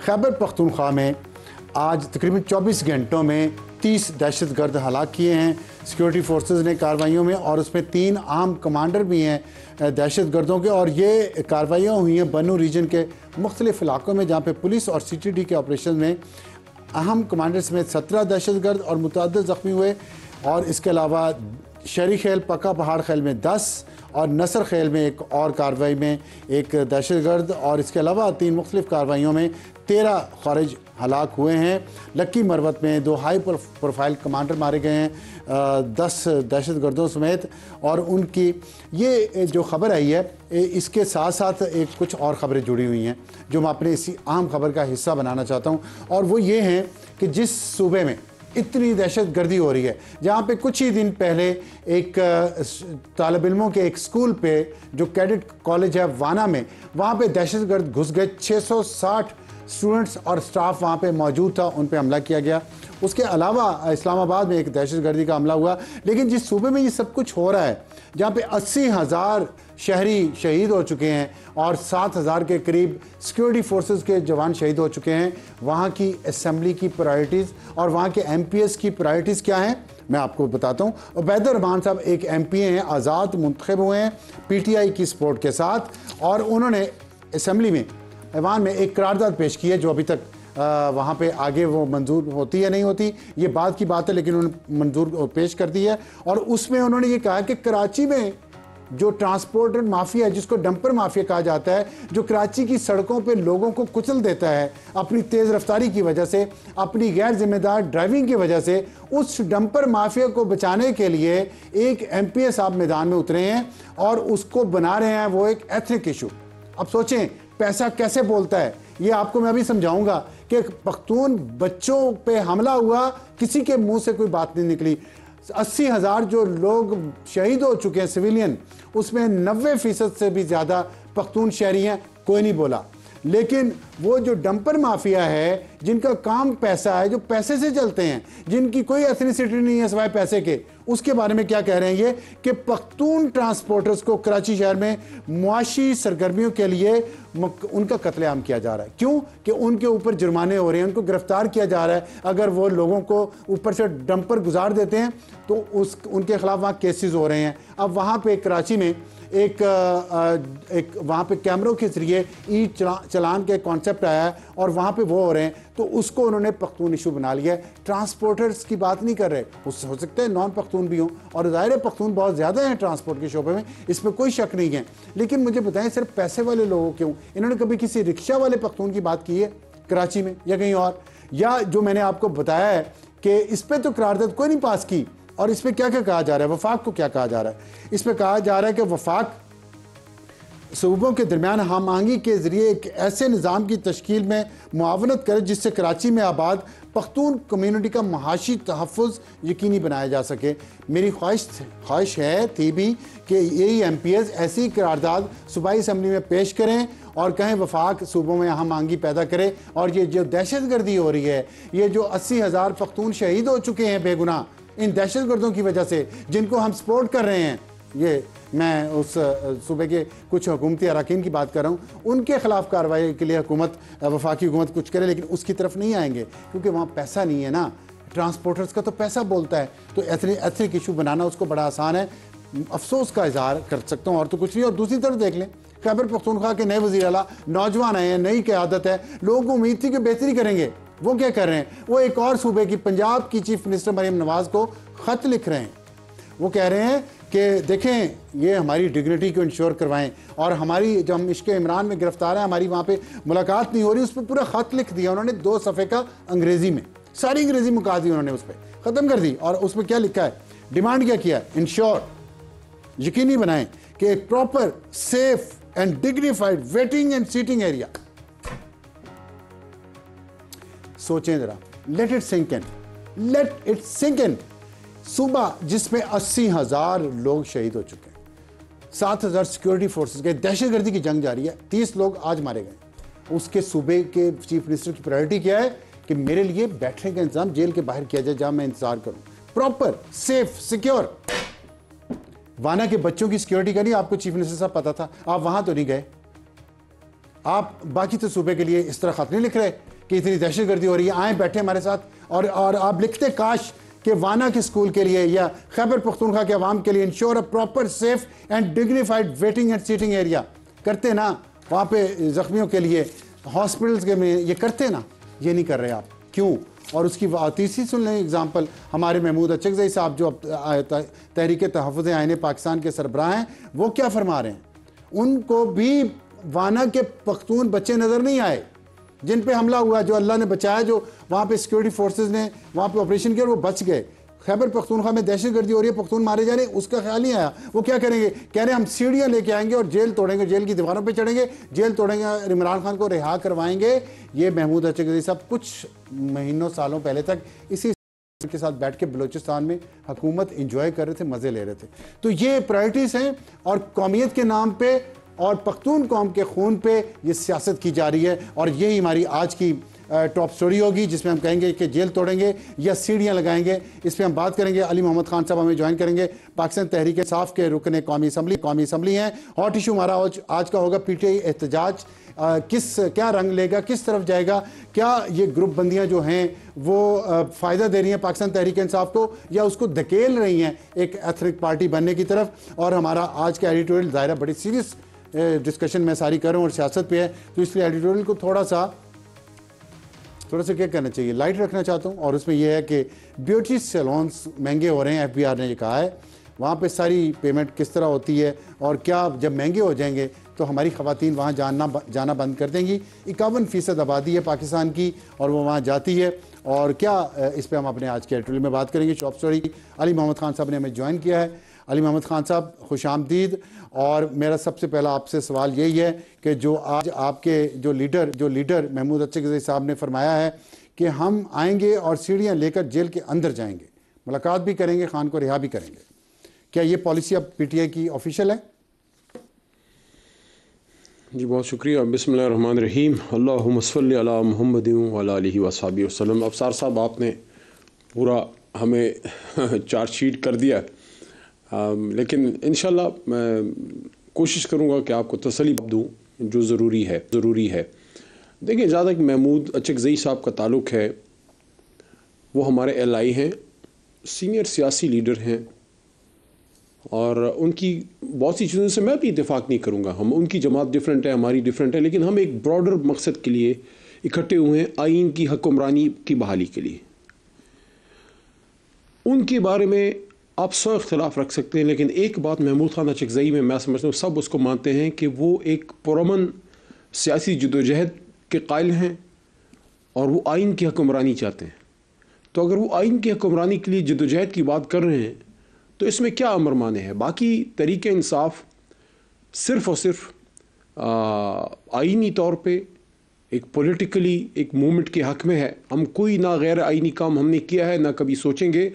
खैबर पख्तूनख्वा में आज तकरीबन 24 घंटों में 30 दहशतगर्द हलाक किए हैं सिक्योरिटी फोर्सेस ने कार्रवाइयों में, और उसमें 3 आम कमांडर भी हैं दहशतगर्दों के। और ये कार्रवाइयाँ हुई हैं बन्नू रीजन के मुख्तलिफ इलाकों में, जहाँ पे पुलिस और CTD के ऑपरेशन में अहम कमांडर समेत 17 दहशतगर्द और मुतअद्दिद ज़ख्मी हुए। और इसके अलावा शहरी खेल पक्का पहाड़ खेल में 10 और नसर खेल में एक और कार्रवाई में एक दहशतगर्द, और इसके अलावा 3 मुख्तलिफ कार्रवाइयों में 13 खारिज हलाक हुए हैं। लक्की मरवत में 2 हाई प्रोफाइल कमांडर मारे गए हैं 10 दहशतगर्दों समेत। और उनकी ये जो खबर आई है, इसके साथ साथ एक कुछ और ख़बरें जुड़ी हुई हैं जो मैं अपने इसी अहम खबर का हिस्सा बनाना चाहता हूँ। और वो ये हैं कि जिस सूबे में इतनी दहशतगर्दी हो रही है, जहाँ पे कुछ ही दिन पहले एक तालिब इल्मों के एक स्कूल पे जो कैडेट कॉलेज है वाना में, वहाँ पे दहशतगर्द घुस गए। 660 स्टूडेंट्स और स्टाफ वहाँ पे मौजूद था, उन पे हमला किया गया। उसके अलावा इस्लामाबाद में एक दहशतगर्दी का हमला हुआ। लेकिन जिस सूबे में ये सब कुछ हो रहा है, जहाँ पे 80,000 शहरी शहीद हो चुके हैं और 7,000 के करीब सिक्योरिटी फोर्सेस के जवान शहीद हो चुके हैं, वहाँ की असम्बली की प्रायोरिटीज़ और वहाँ के MPs की प्रायोरिटीज़ क्या हैं, मैं आपको बताता हूँ। उबैदुर रहमान साहब एक MP हैं, आज़ाद मुंतखब हुए हैं PTI की सपोर्ट के साथ, और उन्होंने असम्बली में ऐवान में एक करारदाद पेश की है जो अभी तक वहाँ पे आगे वो मंजूर होती है नहीं होती, ये बात की बात है, लेकिन उन्होंने मंजूर पेश कर दी है। और उसमें उन्होंने ये कहा कि कराची में जो ट्रांसपोर्टर माफिया है, जिसको डंपर माफिया कहा जाता है, जो कराची की सड़कों पे लोगों को कुचल देता है अपनी तेज़ रफ्तारी की वजह से, अपनी गैर जिम्मेदार ड्राइविंग की वजह से, उस डंपर माफिया को बचाने के लिए एक MPA साहब मैदान में उतरे हैं और उसको बना रहे हैं वो एक एथनिक इशू। अब सोचें पैसा कैसे बोलता है, ये आपको मैं अभी समझाऊंगा कि पख्तून बच्चों पे हमला हुआ, किसी के मुंह से कोई बात नहीं निकली। 80,000 जो लोग शहीद हो चुके हैं सिविलियन, उसमें 90% से भी ज़्यादा पख्तून शहरी हैं, कोई नहीं बोला। लेकिन वो जो डंपर माफिया है, जिनका काम पैसा है, जो पैसे से चलते हैं, जिनकी कोई एथनिसिटी नहीं है सिवाय पैसे के, उसके बारे में क्या कह रहे हैं ये कि पख्तून ट्रांसपोर्टर्स को कराची शहर में मुआशी सरगर्मियों के लिए उनका कत्लेआम किया जा रहा है। क्यों कि उनके ऊपर जुर्माने हो रहे हैं, उनको गिरफ्तार किया जा रहा है। अगर वो लोगों को ऊपर से डंपर गुजार देते हैं तो उनके खिलाफ वहाँ केसेस हो रहे हैं। अब वहाँ पे कराची में एक वहाँ पे कैमरों के जरिए ई चलान के कॉन्सेप्ट आया है और वहाँ पे वो हो रहे हैं, तो उसको उन्होंने पख्तून इशू बना लिया है। ट्रांसपोर्टर्स की बात नहीं कर रहे, हो सकते हैं नॉन पख्तून भी हों, और ज़ाहिर पख्तून बहुत ज़्यादा हैं ट्रांसपोर्ट के शोबे में, इसमें कोई शक नहीं है। लेकिन मुझे बताएं सिर्फ पैसे वाले लोगों क्यों? इन्होंने कभी किसी रिक्शा वाले पख्तून की बात की है कराची में या कहीं और? या जो मैंने आपको बताया है कि इस पर तो करारदाद कोई नहीं पास की, और इस पर क्या क्या कहा जा रहा है, वफाक को क्या कहा जा रहा है? इस पर कहा जा रहा है कि वफाक सूबों के दरमियान हम आहंगी के जरिए एक ऐसे निज़ाम की तश्कील में मुआवनत करे जिससे कराची में आबाद पख्तून कम्यूनिटी का महाशी तहफ़्फ़ुज़ यकीनी बनाया जा सके। मेरी ख्वाहिश है थी भी कि यही MPs ऐसी करारदाद सूबाई असम्बली में पेश करें और कहें वफाक सूबों में हम आहंगी पैदा करे। और ये जो दहशतगर्दी हो रही है, ये जो 80,000 पख्तून शहीद हो चुके हैं बेगुनाह इन दहशतगर्दों की वजह से, जिनको हम सपोर्ट कर रहे हैं, ये मैं उस सूबे के कुछ हुकूमती अरकान की बात कर रहा हूँ, उनके खिलाफ कार्रवाई के लिए हुकूमत, वफाकी हुकूमत कुछ करे, लेकिन उसकी तरफ नहीं आएंगे क्योंकि वहाँ पैसा नहीं है ना। ट्रांसपोर्टर्स का तो पैसा बोलता है, तो एथनिक इशू बनाना उसको बड़ा आसान है। अफसोस का इजहार कर सकता हूँ और तो कुछ नहीं। और दूसरी तरफ देख लें, खैबर पख्तूनख्वा के नए वज़ीर आला नौजवान आए हैं, नई क़यादत है, लोगों को उम्मीद थी कि बेहतरी करेंगे। वो क्या कर रहे हैं? वो एक और सूबे की पंजाब की चीफ मिनिस्टर मरीम नवाज़ को ख़त लिख रहे हैं। वो कह रहे हैं कि देखें ये हमारी डिग्निटी को इंश्योर करवाएं, और हमारी जो हम इश्क़ इमरान में गिरफ्तार हैं, हमारी वहाँ पे मुलाकात नहीं हो रही, उस पर पूरा ख़त लिख दिया उन्होंने 2 सफ़े का अंग्रेज़ी में, सारी अंग्रेज़ी मुका दी उन्होंने, उस पर ख़त्म कर दी। और उस पर क्या लिखा है, डिमांड क्या किया, इंश्योर यकीनी बनाएं कि एक proper safe and dignified waiting and seating area. सोचें जरा, let it sink in, let it sink in. सूबा जिसमें 80,000 लोग शहीद हो चुके हैं, 7,000 सिक्योरिटी फोर्सेस के, दहशतगर्दी की जंग जारी है, 30 लोग आज मारे गए। उसके सूबे के चीफ मिनिस्टर की प्रायोरिटी क्या है कि मेरे लिए बैठने का इंतजाम जेल के बाहर किया जाए जहां मैं इंतजार करूं, प्रॉपर सेफ सिक्योर। वाना के बच्चों की सिक्योरिटी का नहीं आपको चीफ मिनिस्टर साहब पता था? आप वहां तो नहीं गए। आप बाकी तो सूबे के लिए इस तरह खत नहीं लिख रहे कि इतनी दहशतगर्दी हो रही है, आए बैठे हमारे साथ और आप लिखते काश कि वाना के स्कूल के लिए या खैबर पख्तूनख्वा के अवाम के लिए ensure a proper safe and dignified waiting and seating area करते ना, वहाँ पे जख्मियों के लिए हॉस्पिटल्स के में ये करते ना, ये नहीं कर रहे आप, क्यों? और उसकी तीसरी सुन लें एग्जाम्पल, हमारे महमूद अचकज़ई साहब जो तहरीक तहफ़्फ़ुज़ आईन पाकिस्तान के सरबराह हैं, वो क्या फरमा रहे हैं? उनको भी वाना के पख्तून बच्चे नज़र नहीं आए जिन पे हमला हुआ, जो अल्लाह ने बचाया, जो वहाँ पे सिक्योरिटी फोर्सेस ने वहाँ पे ऑपरेशन किया और वो बच गए। खैबर पख्तूनख्वा में दहशतगर्दी हो रही है, पख्तून मारे जा रहे हैं, उसका ख्याल नहीं आया। वो क्या करेंगे? कह रहे हैं हम सीढ़ियाँ लेके आएंगे और जेल तोड़ेंगे, जेल की दीवारों पे चढ़ेंगे, जेल तोड़ेंगे, इमरान खान को रिहा करवाएंगे। ये महमूद अचकज़ई साहब कुछ महीनों सालों पहले तक इसी के साथ बैठ के बलूचिस्तान में हुकूमत इंजॉय कर रहे थे, मज़े ले रहे थे। तो ये प्रायोरिटीज़ हैं और कौमियत के नाम पे और पख्तून कौम के खून पे ये सियासत की जा रही है। और यही हमारी आज की टॉप स्टोरी होगी, जिसमें हम कहेंगे कि जेल तोड़ेंगे या सीढ़ियाँ लगाएंगे। इस पर हम बात करेंगे। अली मोहम्मद खान साहब हमें ज्वाइन करेंगे, पाकिस्तान तहरीक इंसाफ के रुकन कौमी असम्बली हैं। हॉट इशू हमारा आज का होगा PTI एहतजाज क्या रंग लेगा, किस तरफ जाएगा, क्या ये ग्रुप बंदियाँ जो हैं वो फ़ायदा दे रही हैं पाकिस्तान तहरीक इंसाफ को या उसको धकेल रही हैं एक एथनिक पार्टी बनने की तरफ। और हमारा आज का एडिटोरियल ज़ाहिर बड़ी सीरियस डिस्कशन मैं सारी कर रहा हूँ और सियासत पे है, तो इसलिए एडिटोरियल को थोड़ा सा क्या करना चाहिए, लाइट रखना चाहता हूँ। और उसमें यह है कि ब्यूटी सैलून्स महंगे हो रहे हैं, FBR ने ये कहा है। वहाँ पे सारी पेमेंट किस तरह होती है और क्या जब महंगे हो जाएंगे तो हमारी ख़वातीन वहाँ जाना बंद कर देंगी। 51% आबादी है पाकिस्तान की और वो वहाँ जाती है। और क्या इस पर हम अपने आज के एडिटोरियल में बात करेंगे। टॉप स्टोरी अली मोहम्मद खान साहब ने हमें ज्वाइन किया है। अली मोहम्मद खान साहब खुश आमदीद। और मेरा सबसे पहला आपसे सवाल यही है कि जो आज आपके जो लीडर महमूद अचकज़ई साहब ने फरमाया है कि हम आएंगे और सीढ़ियाँ लेकर जेल के अंदर जाएंगे, मुलाकात भी करेंगे, खान को रिहा भी करेंगे, क्या ये पॉलिसी अब PTI की ऑफिशियल है? जी बहुत शुक्रिया। बिस्मिल्लाहिर्रहमानिर्रहीम। अल्लाहुम्मा सल्लि अला मुहम्मदिन व अला आलिहि व अस्हाबिहि वसल्लम। अफसार साहब आपने पूरा हमें चार्जशीट कर दिया, लेकिन इंशाल्लाह मैं कोशिश करूँगा कि आपको तसल्ली दूँ जो ज़रूरी है। देखिए, जहाँ तक महमूद अचकज़ई साहब का ताल्लुक़ है, वो हमारे LI हैं, सीनियर सियासी लीडर हैं और उनकी बहुत सी चीज़ों से मैं भी इत्तेफाक नहीं करूँगा। हम उनकी जमात डिफरेंट है, हमारी डिफरेंट है, लेकिन हम एक ब्रॉडर मकसद के लिए इकट्ठे हुए हैं, आइन की हुक्मरानी की बहाली के लिए। उनके बारे में आप 100 इख्तलाफ रख सकते हैं, लेकिन एक बात महमूद खान अचकज़ई में मैं समझता हूँ सब उसको मानते हैं कि वो एक पुरअमन सियासी जदोजहद के कायल हैं और वो आइन की हुक्मरानी चाहते हैं। तो अगर वो आइन की हुक्मरानी के लिए जदोजहद की बात कर रहे हैं तो इसमें क्या अमर माने है? बाकी तरीक़े इंसाफ सिर्फ़ और सिर्फ आइनी तौर पे एक पॉलिटिकली एक मूवमेंट के हक़ में है। हम कोई ना गैर आइनी काम हमने किया है, ना कभी सोचेंगे।